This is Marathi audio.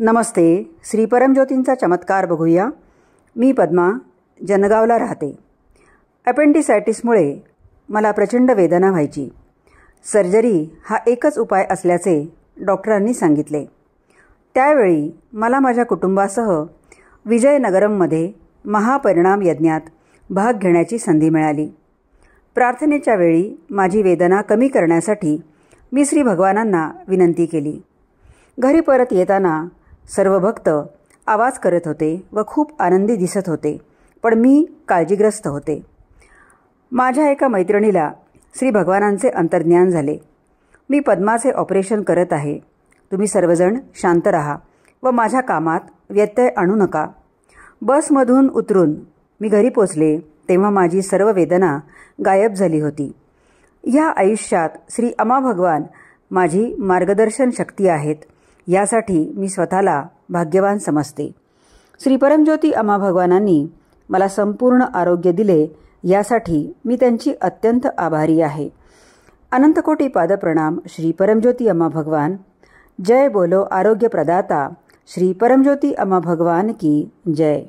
नमस्ते. श्री परमज्योतींचा चमत्कार बघूया. मी पद्मा, जनगावला राहते. अपेंडिसायटिसमुळे मला प्रचंड वेदना व्हायची. सर्जरी हा एकच उपाय असल्याचे डॉक्टरांनी सांगितले. त्यावेळी मला माझ्या कुटुंबासह विजयनगरममध्ये महापरिणाम यज्ञात भाग घेण्याची संधी मिळाली. प्रार्थनेच्या वेळी माझी वेदना कमी करण्यासाठी मी श्री भगवानांना विनंती केली. घरी परत येताना सर्व भक्त आवाज करत होते व खूप आनंदी दिसत होते, पण मी काळजीग्रस्त होते. माझ्या एका मैत्रिणीला श्री भगवानांचे अंतर्ज्ञान झाले. मी पद्माचे ऑपरेशन करत आहे. तुम्ही सर्वजण शांत राहा व माझ्या कामात व्यत्यय आणू नका. बसमधून उतरून मी घरी पोचले तेव्हा माझी सर्व वेदना गायब झाली होती. ह्या आयुष्यात श्री अमा भगवान माझी मार्गदर्शन शक्ती आहेत, यासाठी मी स्वतःला भाग्यवान समजते. श्री परमज्योती अमा भगवानांनी मला संपूर्ण आरोग्य दिले, यासाठी मी त्यांची अत्यंत आभारी आहे. अनंतकोटी पादप्रणाम श्री परमज्योती अमा भगवान. जय बोलो आरोग्य प्रदाता श्री परमज्योती अमा भगवान की जय.